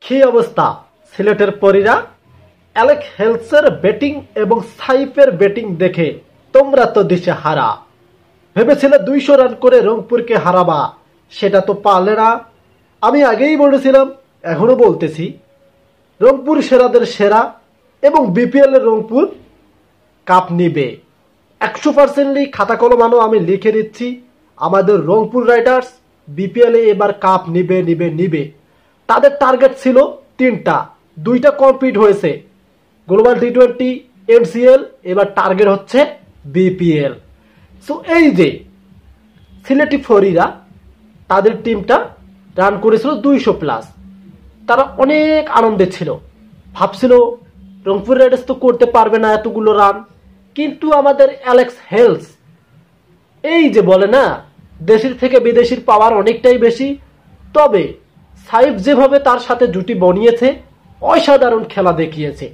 কি অবস্থা সিলেটের পরীরা? অ্যালেক্স হেলসের ব্যাটিং এবং সাইফের ব্যাটিং দেখে তোমরা তো দিশে হারা। ভেবেছিলে 200 রান করে রংপুরকে হারাবা, সেটা তো পারলে না। আমি আগেই বলেছিলাম, এখনো বলতেছি, রংপুর সেরাদের সেরা এবং বিপিএল এর রংপুর কাপ নিবে 100%। খাতা কলমানো আমি লিখে দিচ্ছি, আমাদের রংপুর রাইডার্স বিপিএল এ এবার কাপ নিবে নিবে নিবে। তাদের টার্গেট ছিল 3টা, 2টা কমপ্লিট হয়েছে, গ্লোবাল টি20, এমসিএল। এবার টার্গেট হচ্ছে বিপিএল। সো এই যে সিলেটি ফরিরা, তাদের টিমটা রান করেছিল 200+। তারা অনেক আনন্দে ছিল, ভাবছিল রংপুর রাইডার্স তো করতে পারবে না এতগুলো রান। কিন্তু আমাদের অ্যালেক্স হেলস, এই যে বলে না, দেশের থেকে বিদেশির পাওয়ার অনেকটাই বেশি। তবে সাইফ যেভাবে তার সাথে জুটি বনিয়েছে, অসাধারণ খেলা দেখিয়েছে।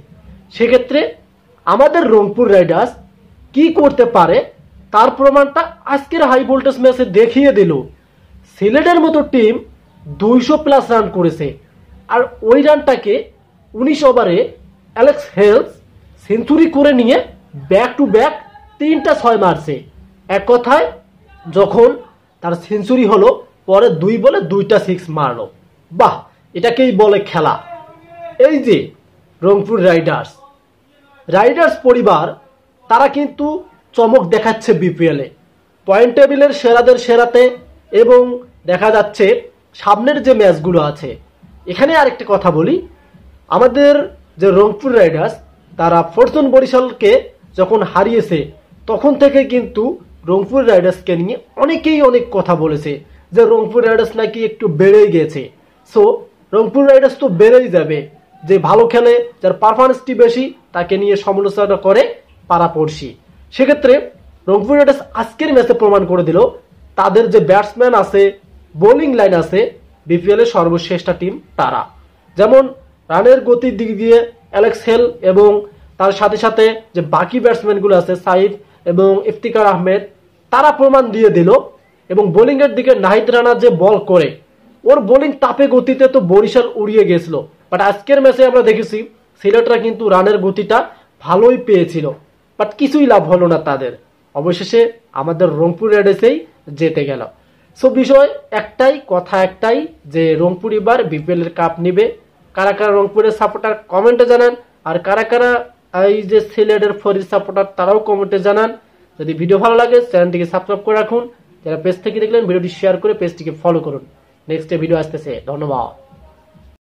সেক্ষেত্রে আমাদের রংপুর রাইডার্স কি করতে পারে তার প্রমাণটা আজকের হাই ভোল্টেজ ম্যাচে দেখিয়ে দিল। সিলেটের মতো টিম 200+ রান করেছে, আর ওই রানটাকে 19 ওভারে অ্যালেক্স হেলস সেঞ্চুরি করে নিয়ে ব্যাক টু ব্যাক 3টা 6 মারছে। এক কথায় যখন তার সেঞ্চুরি হলো, পরে 2 বলে 2টা 6 মারলো। বাহ, এটাকেই বলে খেলা। এই যে রংপুর রাইডার্স পরিবার, তারা কিন্তু চমক দেখাচ্ছে বিপিএলে, পয়েন্ট টেবিলের সেরাদের সেরাতে। এবং দেখা যাচ্ছে সামনের যে ম্যাচগুলো আছে, এখানে আরেকটা কথা বলি, আমাদের যে রংপুর রাইডার্স, তারা ফরচুন বরিশালকে যখন হারিয়েছে, তখন থেকে কিন্তু রংপুর রাইডার্সকে নিয়ে অনেকেই অনেক কথা বলেছে যে রংপুর রাইডার্স নাকি একটু বেড়েই গেছে। সো রংপুর রাইডার্স তো বেড়েই যাবে, যে ভালো খেলে, যার পারফরমেন্সটি বেশি, তাকে নিয়ে সমালোচনা করে পাড়াপড়শি। সেক্ষেত্রে রংপুর রাইডার্স আজকের ম্যাচে প্রমাণ করে দিল তাদের যে ব্যাটসম্যান আছে, বোলিং লাইন আছে, বিপিএল এর সর্বশ্রেষ্ঠ টিম তারা। যেমন রানের গতির দিক দিয়ে অ্যালেক্স হেল এবং তার সাথে সাথে যে বাকি ব্যাটসম্যানগুলো আছে, সাইফ এবং ইফতিকার আহমেদ, তারা প্রমাণ দিয়ে দিল। এবং বোলিং এর দিকে নাহিদ রানা যে বল করে, ওর বোলিং তাপে গতিতে তো বরিশাল উড়িয়ে গেছিল। বাট আজকের ম্যাচে আমরা দেখেছি সিলেটরা কিন্তু রানের গতিটা ভালোই পেয়েছিল, বাট কিছুই লাভ হলো না তাদের। অবশেষে আমাদের রংপুর রাইডার্সেই জিতে গেল। সো বিষয় একটাই, কথা একটাই, যে রংপুর এবার বিপিএল এর কাপ নিবে। কারা কারা রংপুরের সাপোর্টার কমেন্টে জানান, আর কারা কারা এই যে সিলেটের ফরির সাপোর্টার তারাও কমেন্টে জানান। যদি ভিডিও ভালো লাগে চ্যানেলটিকে সাবস্ক্রাইব করে রাখুন। যারা পেজ থেকে দেখলেন ভিডিওটি শেয়ার করে পেজটিকে ফলো করুন। নেক্সট ভিডিও আসতেছে, ধন্যবাদ।